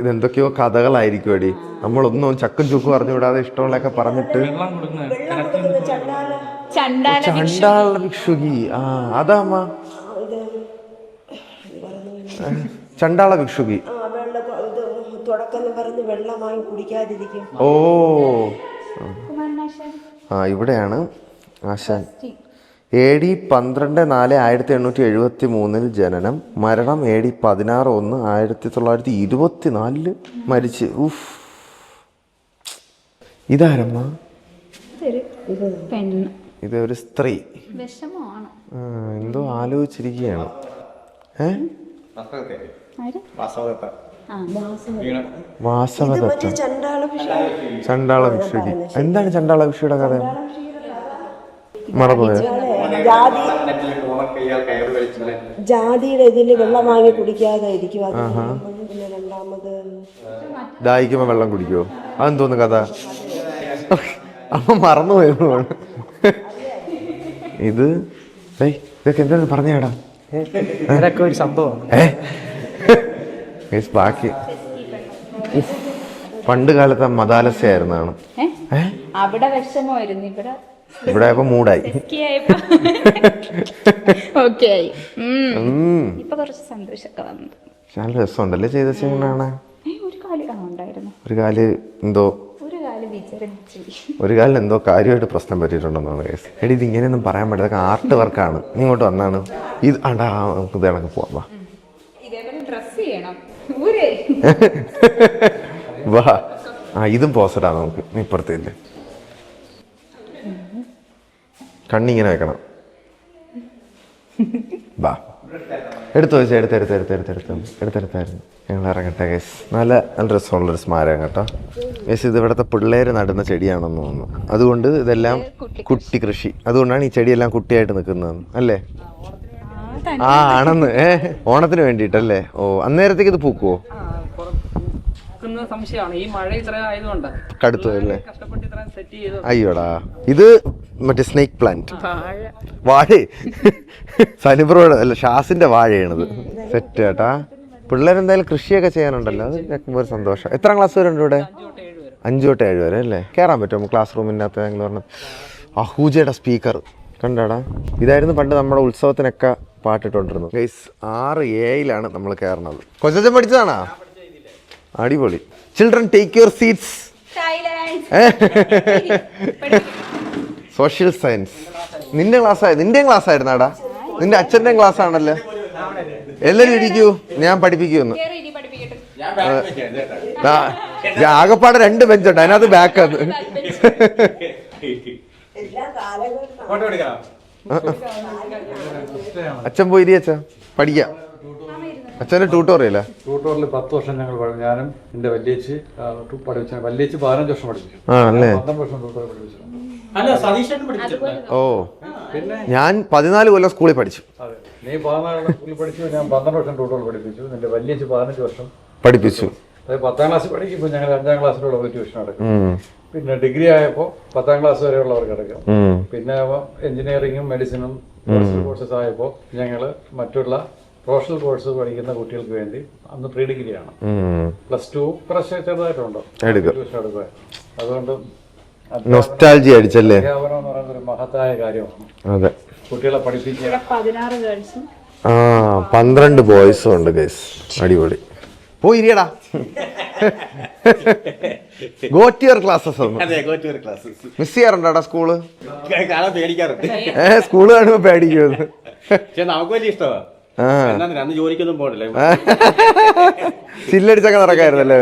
ഇതെന്തൊക്കെയോ കഥകളായിരിക്കും എടി. നമ്മളൊന്നും ചക്കും ചുക്കും അറിഞ്ഞു വിടാതെ ഇഷ്ടമുള്ളതൊക്കെ പറഞ്ഞിട്ട്. ചണ്ടാള ഭിക്ഷുകി. അതാമ്മ ചണ്ടാള ഭിക്ഷുകി. ഓ ഇവിടെയാണ് ആശാൻ. AD 12/4/1873 ജനനം. മരണം AD 16/1/1924 മരിച്ച്. ഇതാരമ്മ? ഇതൊരു സ്ത്രീ. എന്തോ ആലോചിച്ചിരിക്കുകയാണ്. വാസവദത്ത. ചണ്ടാള ഭിക്ഷുകി. എന്താണ് ചണ്ടാള ഭിക്ഷുയുടെ കഥ? മറന്നുപോയോ? ജാതിയുടെ ഇതില് വെള്ളം വാങ്ങി കുടിക്കാതെ ഇരിക്കും. ദാഹിക്കുമ്പോ വെള്ളം കുടിക്കുവോ? അതെന്തോന്ന് കഥ? അമ്മ മറന്നുപോയെന്ന് തോന്നുന്നു. ഇതൊക്കെ എന്താണ് പറഞ്ഞേടാ? ഇതൊക്കെ ഒരു സംഭവം. ബാക്കി പണ്ട് കാലത്തെ മതാലസ്യായിരുന്നാണ്. അവിടെ വിഷമമായിരുന്നു. ഇവിടെ ആയപ്പോ മൂടായി. ഇപ്പൊ കുറച്ച് സന്തോഷമൊക്കെ വന്നു. നല്ല രസമുണ്ടല്ലേ ചെയ്ത കാണാൻ. ഒരു കാല് എന്തോ ഒരു കാല് ഒരു കാലം എന്തോ കാര്യമായിട്ട് പ്രശ്നം പറ്റിയിട്ടുണ്ടെന്നാണ് കേസ്. എടി ഇത് ഇങ്ങനെയൊന്നും പറയാൻ പറ്റില്ല, ആർട്ട് വർക്കാണ്. നീ ഇങ്ങോട്ട് വന്നാണ് ഇത് ആണ്ടാ നമുക്ക് ഇത് കണക്ക് പോവാം. വാ ആ ഇതും പോസഡാ നമുക്ക്. നീ ഇപ്പുറത്തില്ലേ, കണ്ണിങ്ങനെ വെക്കണം. വാ എടുത്തു വെച്ചാൽ എടുത്തെടുത്തായിരുന്നു. ഞങ്ങൾ ഇറങ്ങട്ടെ കേസ്. നല്ല രസമുള്ളൊരു സ്മാരകം കേട്ടോ കേസ്. ഇത് ഇവിടുത്തെ പിള്ളേര് നടുന്ന ചെടിയാണെന്ന് തോന്നുന്നു. അതുകൊണ്ട് ഇതെല്ലാം കുട്ടി കൃഷി. അതുകൊണ്ടാണ് ഈ ചെടിയെല്ലാം കുട്ടിയായിട്ട് നിൽക്കുന്നത് അല്ലേ? ആ ആണെന്ന്. ഓണത്തിന് വേണ്ടിയിട്ടല്ലേ? ഓ അന്നേരത്തേക്ക് ഇത് പൂക്കുവോ? കടുത്തു അല്ലേ? അയ്യോടാ ഇത് മറ്റേ സ്നേക്ക് പ്ലാന്റ് വാഴ. സനിബ്രോയുടെ അല്ല ഷാസിന്റെ വാഴയാണിത്. സെറ്റ് കേട്ടാ. പിള്ളേരെന്തായാലും കൃഷിയൊക്കെ ചെയ്യാനുണ്ടല്ലോ, അത് കേൾക്കുമ്പോൾ ഒരു സന്തോഷം. എത്രാം ക്ലാസ് വരെ ഉണ്ട് ഇവിടെ? 5 തൊട്ട് 7 വരെ അല്ലേ? കയറാൻ പറ്റുമോ ക്ലാസ് റൂമിനകത്ത്? ഞങ്ങൾ പറഞ്ഞത് അഹൂജയുടെ സ്പീക്കർ കണ്ടാടാ. ഇതായിരുന്നു പണ്ട് നമ്മുടെ ഉത്സവത്തിനൊക്കെ പാട്ടിട്ടുകൊണ്ടിരുന്നത് ഗൈസ്. 6A നമ്മൾ കയറണത്. കൊച്ചച്ഛൻ പഠിച്ചതാണോ? അടിപൊളി. Children take your seats. Social science നിന്റെ ക്ലാസ് ആയിരുന്നാടാ? നിന്റെ അച്ഛൻ്റെ ക്ലാസ് ആണല്ലോ. എല്ലാവരും ഇരിക്കൂ, ഞാൻ പഠിപ്പിക്കുമെന്ന്. ആകെപ്പാടെ 2 ബെഞ്ചുണ്ട്, അതിനകത്ത് ബാക്കാണ്. അച്ഛൻ പോയി അച്ഛാ പഠിക്കാം. അച്ഛൻ്റെ ട്യൂട്ടോറിയല്ല? ട്യൂട്ടോറിയൽ 10 വർഷം ഞങ്ങൾ ഞാനും എൻ്റെ വല്യേച്ചി പഠിച്ചു. വല്യേച്ചി 15 വർഷം പഠിപ്പിച്ചു. 12 വർഷം ട്യൂട്ടോറിയൽ പഠിപ്പിച്ചു. ഓ പിന്നെ ഞാൻ 14 കൊല്ലം സ്കൂളിൽ പഠിച്ചു. അതെ, നീ 14 സ്കൂളിൽ പഠിച്ചു, ഞാൻ 12 വർഷം ട്യൂട്ടോറിയൽ പഠിപ്പിച്ചു. നിന്റെ വല്യേച്ചി 15 വർഷം പഠിപ്പിച്ചു. അതായത് 10ാം ക്ലാസ് പഠിക്കുമ്പോൾ ഞങ്ങൾ 5ാം ക്ലാസ്സിലുള്ള ട്യൂഷൻ നടക്കും. പിന്നെ ഡിഗ്രി ആയപ്പോൾ 10ാം ക്ലാസ് വരെയുള്ളവർക്ക് അടക്കും. പിന്നെ എഞ്ചിനീയറിങ്ങും മെഡിസിനും കോഴ്സസ് ആയപ്പോൾ ഞങ്ങൾ മറ്റുള്ള പ്രൊഫഷണൽ കോഴ്സ് പഠിക്കുന്ന കുട്ടികൾക്ക് വേണ്ടി അന്ന് പ്രീ ഡിഗ്രിയാണ്, +2 ചെറുതായിട്ടുണ്ടോ ട്യൂഷൻ എടുക്കുക. അതുകൊണ്ട് നൊസ്റ്റാൾജി അടിച്ചല്ലേ? അധ്യാപനം എന്ന് പറയുന്നത് ഒരു മഹത്തായ കാര്യമാണ്. അതെ, കുട്ടികളെ പഠിപ്പിക്കുക. 16 ഗേൾസും 12 ബോയ്സും ഉണ്ട് ഗൈസ്. അടിപൊളി. പോയിരിയടാ. Go to your classes. Miss ചെയ്യാറുണ്ടോടാ സ്കൂള്? സ്കൂള് കാണുമ്പോ പേടിക്കുന്നത്. നമുക്ക് വലിയ ഇഷ്ടമാണ്. അന്ന് ജോലിക്കൊന്നും പോകണില്ല, ചില്ലടിച്ചൊക്കെ നടക്കായിരുന്നല്ലേ?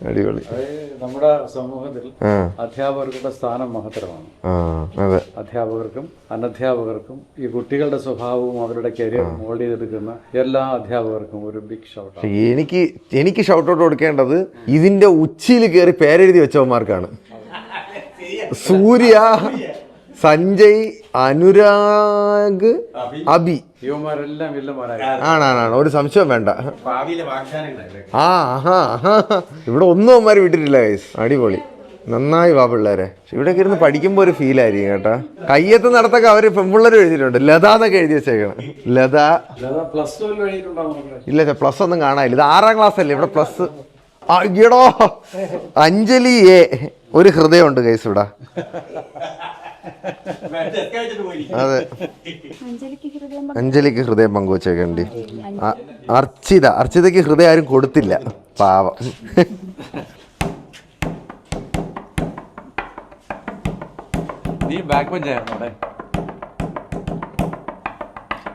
അടിപൊളി. നമ്മുടെ സമൂഹത്തിൽ അധ്യാപകരുടെ സ്ഥാനം മഹത്തരമാണ്. അധ്യാപകർക്കും അനധ്യാപകർക്കും ഈ കുട്ടികളുടെ സ്വഭാവവും അവരുടെ കരിയർ മോൾഡ് ചെയ്തെടുക്കുന്ന എല്ലാ അധ്യാപകർക്കും ഒരു ബിഗ് ഷൗട്ട്. എനിക്ക് ഷൗട്ട് ഔട്ട് കൊടുക്കേണ്ടത് ഇതിന്റെ ഉച്ചിയിൽ കയറി പേരെഴുതി വെച്ചവന്മാർക്കാണ്. സൂര്യ, സഞ്ജയ്, അനുരാഗ്, അബി, ആണാണ്. ഒരു സംശയം വേണ്ട. ഇവിടെ ഒന്നും അവന്മാര് വിട്ടിട്ടില്ല ഗൈസ്. അടിപൊളി, നന്നായി വാ പിള്ളേരെ. ഇവിടെയൊക്കെ ഇരുന്ന് പഠിക്കുമ്പോ ഒരു ഫീൽ ആയിരിക്കും കേട്ടാ. കയ്യത്ത് നടത്തൊക്കെ അവര് പെൺപിള്ളേർ എഴുതിയിട്ടുണ്ട്. ലതാന്നൊക്കെ എഴുതി വെച്ചേക്കണം. ലത ഇല്ല, പ്ലസ് ഒന്നും കാണാനില്ല. ഇത് 6ാം ക്ലാസ് അല്ലേ? ഇവിടെ പ്ലസ്. ഈടോ അഞ്ജലി A ഒരു ഹൃദയമുണ്ട് ഗൈസ് ഇവിടെ. അതെ, അഞ്ജലിക്ക് ഹൃദയം പങ്കുവച്ചേക്കണ്ടി. അർച്ചിതയ്ക്ക് ഹൃദയം ആരും കൊടുത്തില്ല, പാവം.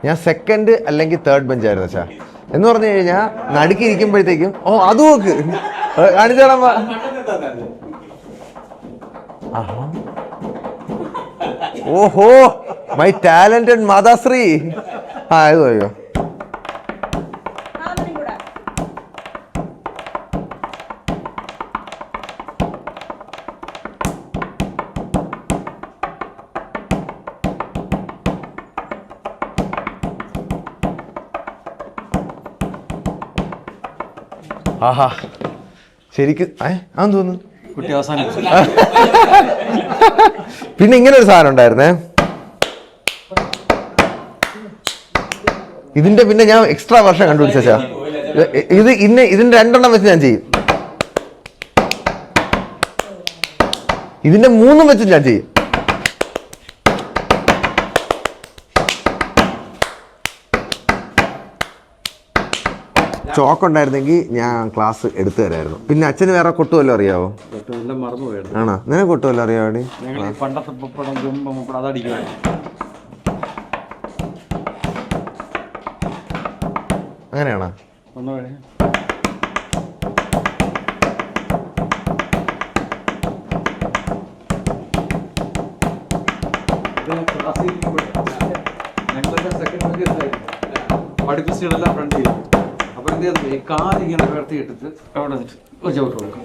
ഞാൻ 2nd അല്ലെങ്കിൽ 3rd ബെഞ്ചായിരുന്നു അച്ഛാ. എന്ന് പറഞ്ഞു കഴിഞ്ഞാൽ നടുക്കി ഇരിക്കുമ്പോഴത്തേക്കും അത് നോക്ക് കാണിച്ചോളാം. ഓഹോ, മൈ ടാലന്റഡ് മാതാശ്രീ. ഇത് പോയോ? ആഹാ, ശരിക്കും അതെന്ന് തോന്നുന്നു കുട്ടി അവസാനം. പിന്നെ ഇങ്ങനെ ഒരു സാധനം ഉണ്ടായിരുന്നേ. ഇതിന്റെ പിന്നെ ഞാൻ എക്സ്ട്രാ വർഷം കണ്ടുപിടിച്ചാ ഇതിന്റെ 2 വെച്ച് ഞാൻ ചെയ്യും. ഇതിന്റെ 3 വെച്ച് ഞാൻ ചെയ്യും. ചോക്ക് ഉണ്ടായിരുന്നെങ്കിൽ ഞാൻ ക്ലാസ് എടുത്തു തരായിരുന്നു. പിന്നെ അച്ഛന് വേറെ കൊട്ടുമല്ലോ അറിയാവോ? കേട്ടോ, എല്ലാം മറന്നു പോയത്. ആണോ? നിനക്ക് കിട്ടുമല്ലോ അറിയാടി. ഞങ്ങൾ പണ്ടത്തെ പപ്പടം തുമ്പ പപ്പടം അതടിക്കുവായിരുന്നു. അങ്ങനെയാണോ? ഒന്ന് വേണേ ഞങ്ങളുടെ സെക്കൻഡ് പഠിപ്പിച്ചുകളെല്ലാം ഫ്രണ്ട് ചെയ്തു. അപ്പൊ എന്ത് ചെയ്യുന്നത്, ഈ കാലിങ്ങനെ ഉയർത്തിയിട്ടിട്ട് അവിടെ ചവിട്ട് കൊടുക്കും.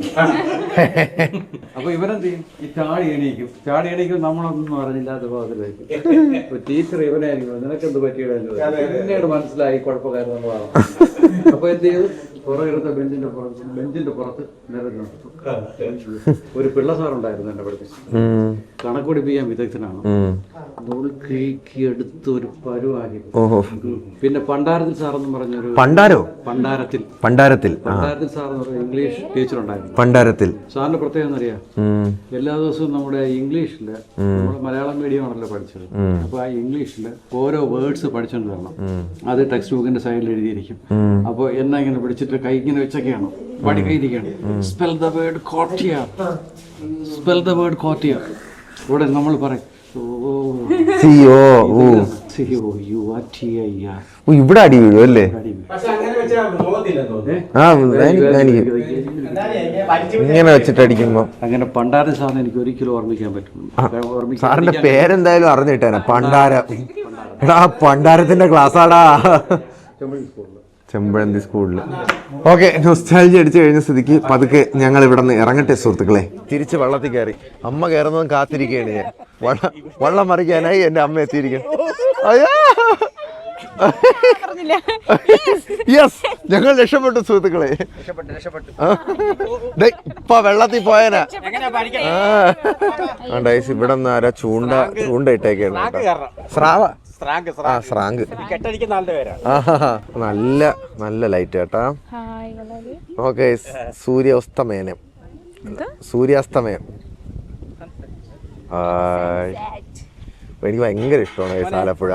അപ്പൊ ഇവരെന്ത് ചെയ്യും, ഈ ചാടി എണീക്കും നമ്മളൊന്നും അറിഞ്ഞില്ലാത്ത ഭാഗത്തിലേക്ക്. ടീച്ചർ ഇവനായിരിക്കും, നിനക്കെന്ത് പറ്റിയത് പിന്നീട് മനസ്സിലായി കുഴപ്പക്കാരെന്നുള്ളതാണ്. അപ്പൊ എന്ത് ചെയ്തു, പുറകിലത്തെ ബെഞ്ചിന്റെ പുറത്ത് നിരന്നു. ഒരു പിള്ള സാറുണ്ടായിരുന്നു എന്നെ പഠിപ്പിച്ചു, കണക്ക് പഠിപ്പിക്കാൻ വിദഗ്ധനാണ്. എടുത്ത് ഒരു പരുവാക്കി. പിന്നെ പണ്ടാരത്തിൽ സാറെന്ന് പറഞ്ഞൊരു പണ്ടാരത്തിൽ സാർ എന്ന് പറഞ്ഞ ഇംഗ്ലീഷ് ടീച്ചർ ഉണ്ടായിരുന്നു. പണ്ടാരത്തിൽ സാറിന്റെ പ്രത്യേകം അറിയാം, എല്ലാ ദിവസവും നമ്മുടെ ഇംഗ്ലീഷില്, നമ്മുടെ മലയാളം മീഡിയം ആണല്ലോ പഠിച്ചത്, അപ്പൊ ആ ഇംഗ്ലീഷില് ഓരോ വേർഡ്സ് പഠിച്ചോണ്ട് വരണം. അത് ടെക്സ്റ്റ് ബുക്കിന്റെ സൈഡിൽ എഴുതിയിരിക്കും. അപ്പൊ എന്നെ ഇങ്ങനെ പിടിച്ചിട്ട് കൈ ഇങ്ങനെ വെച്ചൊക്കെയാണ് പഠിക്കാതിരിക്കുകയാണ്. Spell the word courtier, spell the word courtier. ഇവിടെ നമ്മൾ പറയും ഇവിടെ അടി വീഴും അല്ലേ? ഇങ്ങനെ വെച്ചിട്ട് അടിക്കുമ്പോ. അങ്ങനെ പണ്ടാര സാറിന് എനിക്ക് ഒരിക്കലും ഓർമ്മിക്കാൻ പറ്റും. സാറിന്റെ പേരെന്തായാലും അറിഞ്ഞിട്ടാണ് പണ്ടാരം. എടാ പണ്ടാരത്തിന്റെ ക്ലാസ്സാടാ ചെമ്പഴന്തി സ്കൂളിൽ. ഓക്കെ, നൊസ്റ്റാൾജി അടിച്ചു കഴിഞ്ഞ സ്ഥിതിക്ക് പതുക്കെ ഞങ്ങൾ ഇവിടെ നിന്ന് ഇറങ്ങട്ടെ സുഹൃത്തുക്കളെ. തിരിച്ച് വള്ളത്തിൽ കയറി. അമ്മ കയറുന്നതും കാത്തിരിക്കുകയാണ് ഞാൻ. വള്ളം മറിക്കാനായി എന്റെ അമ്മ എത്തിയിരിക്കുന്നു. അയ്യോ യെസ്, ഞങ്ങൾ രക്ഷപ്പെട്ടു സുഹൃത്തുക്കളെ. ഇപ്പൊ വെള്ളത്തിൽ പോയനാ. ഇവിടെ നിന്ന് ആരാ ചൂണ്ട ഇട്ടേക്കാണ്. സ്രാങ്ക്. നല്ല ലൈറ്റ് കേട്ടാ. ഓക്കെ, സൂര്യാസ്തമയം. എനിക്ക് ഭയങ്കര ഇഷ്ടമാണ് ആലപ്പുഴ.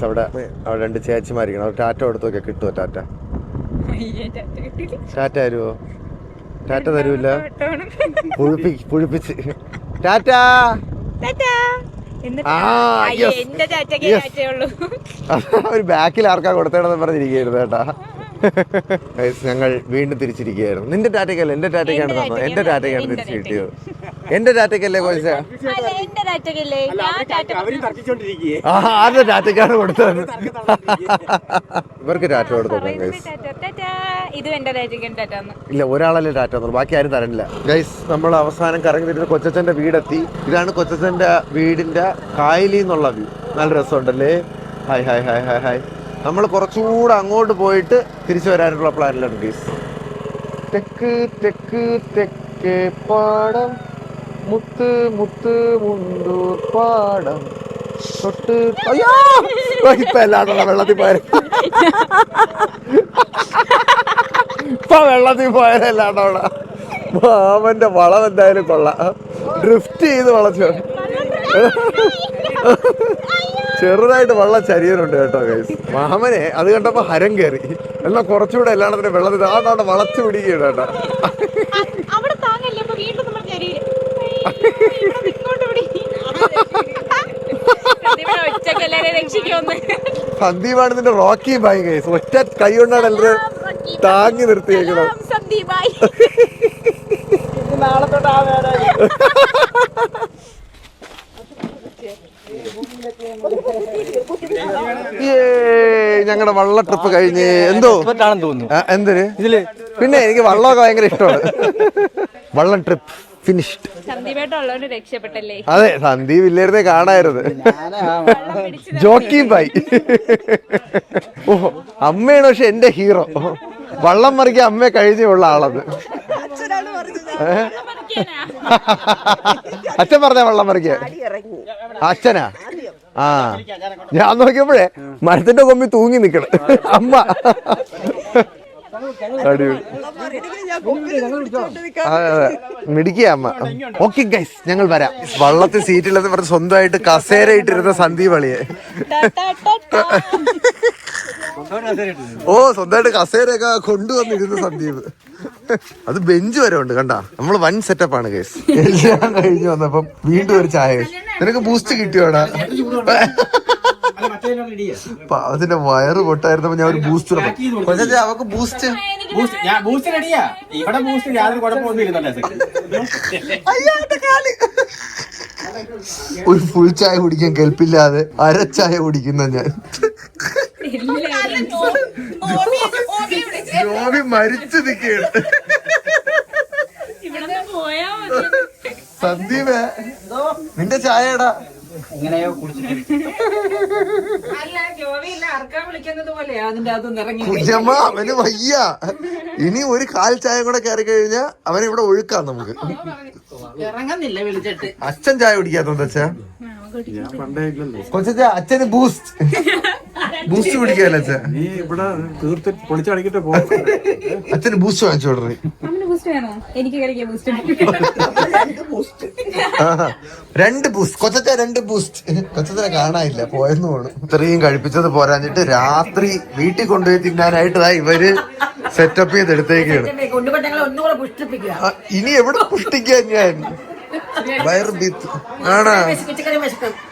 അവിടെ രണ്ട് ചേച്ചിമാരിക്കണം. അവർ ടാറ്റ കൊടുത്തൊക്കെ കിട്ടുമോ? ടാറ്റ തരുമോ? ടാറ്റ തരൂല്ല, പുഴിപ്പിച്ച് ടാറ്റ. ഒരു ബാക്കിൽ ആർക്കാ കൊടുത്തേണെന്ന് പറഞ്ഞിരിക്കുകയായിരുന്നു കേട്ടാ. ഞങ്ങൾ വീണ്ടും തിരിച്ചിരിക്കുകയായിരുന്നു. നിന്റെ ടാറ്റയ്ക്കല്ല, എന്റെ ടാറ്റയ്ക്കാണ് തന്നത്. എന്റെ ടാറ്റയ്ക്കാണ് തിരിച്ചു കിട്ടിയത്. എന്റെ ടാറ്റയ്ക്കല്ലേ കോഴിച്ച? ആരുടെ ടാറ്റയ്ക്കാണ് കൊടുത്തത്? ഇവർക്ക് ടാറ്റ കൊടുത്തു. ഇല്ല, ഒരാളല്ലേ ടാറ്റ തന്നു, ബാക്കി ആരും തരണില്ല. ഗൈസ്, നമ്മൾ അവസാനം കറങ്ങി തിരിഞ്ഞ് കൊച്ചച്ഛന്റെ വീടെത്തി. ഇതാണ് കൊച്ചച്ഛന്റെ വീടിന്റെ കായലിൽ നിന്നുള്ള വ്യൂ. നല്ല രസമുണ്ടല്ലേ? Hi hi hi hi hi. നമ്മൾ കുറച്ചുകൂടെ അങ്ങോട്ട് പോയിട്ട് തിരിച്ചു വരാനുള്ള പ്ലാനിലാണ് ഗൈസ്. തെക്ക് തെക്ക് തെക്കേ പാടം, മുത്ത് മുത്ത് മുണ്ടൂർ പാടം തൊട്ട്. അയ്യോ, ഇപ്പൊ എല്ലാണ്ടോ വെള്ളത്തിൽ പോയ. ഇപ്പൊ വെള്ളത്തിൽ പോയാലല്ലാണ്ടോ. മാമന്റെ വളം എന്തായാലും കൊള്ളാം. ഡ്രിഫ്റ്റ് ചെയ്ത് വളച്ചു. ചെറുതായിട്ട് വെള്ളം ചരിയനുണ്ട് കേട്ടോ ഗൈസ്. മാമനെ അത് കണ്ടപ്പോ ഹരം കയറി. എല്ലാം കുറച്ചുകൂടെ എല്ലാണത്തിന് വെള്ളത്തിൽ ആണ്ടാണ്ട് വളച്ചു പിടിക്കുകയാണ് കേട്ടോ. സന്ദീപാണ് നിന്റെ റോക്കി ബായ് ഗൈസ്. ഒറ്റ കൈ കൊണ്ടാണ് എല്ലാവരും താങ്ങി നിർത്തിയേക്കണം. ഞങ്ങളുടെ വള്ള ട്രിപ്പ് കഴിഞ്ഞ് എന്തോ എന്തൊരു ഇതില്. പിന്നെ എനിക്ക് വള്ളമൊക്കെ ഭയങ്കര ഇഷ്ടമാണ്. വള്ളം ട്രിപ്പ് ഫിനിഷ്ഡ്. അതെ, സന്ദീപ് ഇല്ലായിരുന്നേ കാണായിരുന്നു. ജോക്കി ബായ്. ഓ, അമ്മയാണ് പക്ഷെ എന്റെ ഹീറോ. വള്ളം മറിക്കാൻ അമ്മയെ കഴിഞ്ഞുള്ള ആളത്. അച്ഛൻ പറഞ്ഞ വള്ളം മറിക്കാൻ അച്ഛനാ? ആ, ഞാൻ നോക്കിയപ്പോഴേ മരത്തിന്റെ കൊമ്പി തൂങ്ങി നിക്കണം അമ്മ. അടിപൊളി. അതെ, മിടിക്കുക അമ്മ. ഓക്കെ ഗൈസ്, ഞങ്ങൾ വരാം. വള്ളത്തിൽ സീറ്റില്ലെന്ന് പറഞ്ഞ് സ്വന്തമായിട്ട് കസേര ഇട്ടിരുന്ന സന്ദീപ് അളിയെ. ഓ സ്വന്തമായിട്ട് കസേരയൊക്കെ കൊണ്ടുവന്നിരുന്നു സന്ദീപ്. അത് ബെഞ്ച് വരെ ഉണ്ട് കണ്ടാ. നമ്മള് വൺ സെറ്റപ്പ് ആണ് കേസ്. എല്ലാം കഴിഞ്ഞു വന്നപ്പം വീണ്ടും ഒരു ചായ. നിനക്ക് ബൂസ്റ്റ് കിട്ടിയോടാ? അതിന്റെ വയറ് പൊട്ടായിരുന്നപ്പോ ഞാൻ ഒരു ബൂസ്റ്റ് അവക്ക് ബൂസ്റ്റ് റെഡിയാ. ഇവിടെ ബൂസ്റ്റ് യാതൊരു കുഴപ്പമൊന്നും. ഒരു ഫുൾ ചായ കുടിക്കാൻ കെൽപ്പില്ലാതെ അര ചായ കുടിക്കുന്ന ഞാൻ. ജോബി മരിച്ചു നിൽക്കുകയാണ്. സന്ദീപ് നിന്റെ ചായടാ. കുഞ്ഞമ്മ അവന് വയ്യ. ഇനി ഒരു കാൽ ചായ കൂടെ കയറി കഴിഞ്ഞാ അവനെ ഇവിടെ ഒഴുക്കാം നമുക്ക്. ഇറങ്ങുന്നില്ല വിളിച്ചിട്ട്. അച്ഛൻ ചായ കുടിക്കാത്തോണ്ട് അച്ഛാ കൊച്ചാ അച്ഛന് ബൂസ്റ്റ് കുടിക്കാല്ലോ അച്ഛാ. നീ ഇവിടെ തീർത്ത് പൊളിച്ചടിക്കിട്ട് പോ. അച്ഛന് ബൂസ്റ്റ് വാങ്ങിച്ചു വിടറി. എനിക്ക് കഴിക്കാൻ ബൂസ്റ്റ്. 2 ബൂസ്റ്റ് കൊച്ചാ, 2 ബൂസ്റ്റ്. കൊച്ചത്തിനെ കാണാനില്ല, പോയെന്ന് പോണു. ഇത്രയും കഴിപ്പിച്ചത് പോരാഞ്ഞിട്ട് രാത്രി വീട്ടിൽ കൊണ്ടുപോയി തിന്നാനായിട്ട് ഇവര് സെറ്റപ്പ് ചെയ്ത് എടുത്തേക്കാണ്. ഒന്നുകൂടെ പുഷ്ടിപ്പിക്കുക. ഇനി എവിടെ പുഷ്ടിക്കാൻ ഞാൻ? വയറ് ബീത്ത് ആണാ?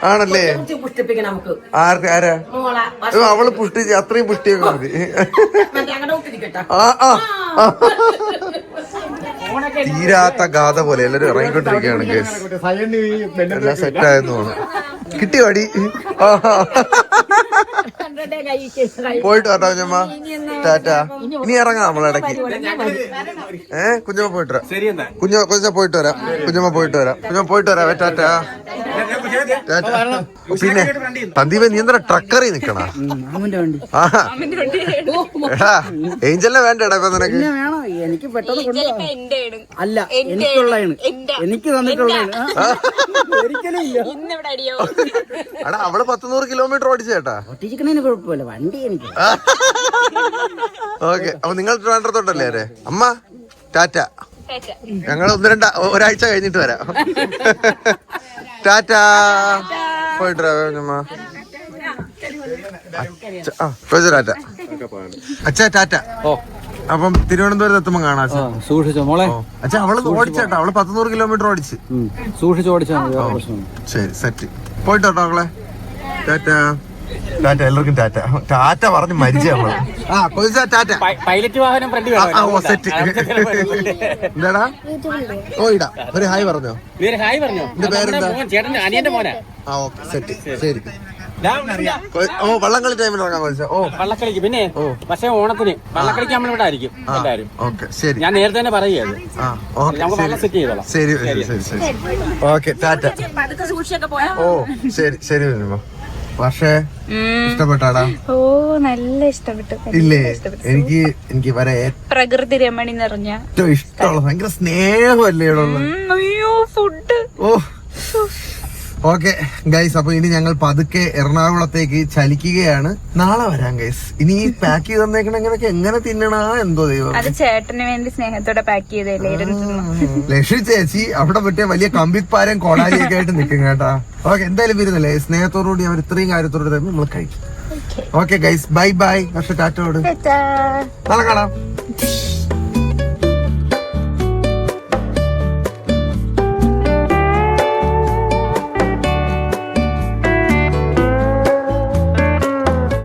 ആണല്ലേ? നമുക്ക് ആരാ? അവള് പുഷ്ടി അത്രയും പുഷ്ടിയൊക്കെ മതി. തീരാത്ത ഗാഥ പോലെ എല്ലാരും ഇറങ്ങിക്കൊണ്ടിരിക്കുകയാണ് കേസ്. എല്ലാം സെറ്റ് ആയെന്ന് തോന്നുന്നു. കിട്ടിയോ അടി? പോയിട്ട് വരട്ടോ കുഞ്ഞമ്മ. ടാറ്റാ. ഇനി ഇറങ്ങാം നമ്മളിടയ്ക്ക്. കുഞ്ഞമ്മ പോയിട്ട് വരാം. കുഞ്ഞമ്മ പോയിട്ട് വരാം. കുഞ്ഞമ്മ പോയിട്ട് വരാം. ടാറ്റാ. പിന്നെ സന്ദീപ് നീ എന്താ ട്രക്കറി നിക്കണ? എടാ ഏഞ്ചലിനെ വേണ്ടടാ ഇപ്പൊ നിനക്ക്? എനിക്ക് പെട്ടെന്ന് അല്ല എനിക്കുള്ളതാണ്, എനിക്ക് തന്നിട്ടുള്ളതാണ്. ഒരിക്കലും ഇല്ല. എടാ അവള് 100 കിലോമീറ്റർ ഓടിച്ചേട്ടാ. ഒട്ടിച്ചിക്കണേന് കുഴപ്പമില്ല, വണ്ടി എനിക്ക്. ഓക്കെ, അപ്പൊ നിങ്ങൾ ട്രിവാൻഡ്രത്തോട്ടല്ലേ അല്ലേ? അമ്മ ടാറ്റ. ഞങ്ങൾ ഒരാഴ്ച കഴിഞ്ഞിട്ട് വരാം. ടാറ്റ. പോയിട്ട് വരാം. ടാറ്റ. അച്ഛാ ടാറ്റ. അപ്പം തിരുവനന്തപുരത്ത് എത്തുമ്പോ കാണാം. സൂക്ഷിച്ചോ മോളെ. അച്ഛാ അവള് ഓടിച്ചേട്ടാ, അവള് 100 കിലോമീറ്റർ ഓടിച്ച്. സൂക്ഷിച്ച് ഓടിച്ചാ ശരി സെറ്റ്. പോയിട്ട് കേട്ടോ അവളെ. ടാറ്റ. ടാറ്റ. എല്ലാവർക്കും ടാറ്റ. ടാറ്റ പറഞ്ഞ് മരിച്ച നമ്മള്. ടാറ്റ. പൈലറ്റ് വാഹനം സെറ്റ്. എന്താടാ? ഓ ഇടാ ഒരു ഹായ് പറഞ്ഞോ. ഹായ് പറഞ്ഞോ. എന്റെ പേരെന്താ? ചേട്ടന്റെ അനിയന്റെ മോനാ. Okay set. ശരി. ഓ വള്ളംകളി ടൈമിൽ ഇറങ്ങാൻ പറ്റും. ഓ വള്ളക്കളിക്ക് പിന്നെ പക്ഷേ ഓണത്തിന് വള്ളക്കളിക്ക് നമ്മളിവിടെ ആയിരിക്കും എല്ലാവരും. ഓക്കെ ശരി. ഞാൻ നേരത്തെ തന്നെ പറയുകയാണ്. നമുക്ക് വള്ളം സെറ്റ് ചെയ്തോളാം. ശരി. ഓക്കെ ടാറ്റ. ഓ ശരി ശരി. പക്ഷേ ഇഷ്ടപ്പെട്ടാടാ? ഓ നല്ല ഇഷ്ടപ്പെട്ടു. ഇല്ലേ? എനിക്ക് വരെ പ്രകൃതി രമണി നിറഞ്ഞ ഏറ്റവും ഇഷ്ടമുള്ള ഭയങ്കര സ്നേഹമല്ലേ ഇവിടെ ഉള്ളത്. അയ്യോ ഫുഡ്. ഓ ഓക്കെ ഗൈസ്, അപ്പൊ ഇനി ഞങ്ങൾ പതുക്കെ എറണാകുളത്തേക്ക് ചലിക്കുകയാണ്. നാളെ വരാം ഗൈസ്. ഇനി പാക്ക് ചെയ്ത് തന്നേക്കണെങ്കിലൊക്കെ എങ്ങനെ തിന്നണാ എന്തോ ദൈവം. അത് ചേട്ടന് വേണ്ടി സ്നേഹത്തോടെ പാക്ക് ചെയ്തല്ലേ. ലക്ഷ്മി ചേച്ചി അവിടെ പറ്റിയ വലിയ കമ്പിപ്പാരം കൊളാരിയൊക്കെ ആയിട്ട് നിൽക്കും കേട്ടാ. ഓക്കെ എന്തായാലും വരുന്നില്ലേ സ്നേഹത്തോടുകൂടി അവർ ഇത്രയും കാര്യത്തോട് നമ്മൾ കഴിക്കും. Okay guys bye bye. പക്ഷെ ടാറ്റോട് നാളെ കാണാം.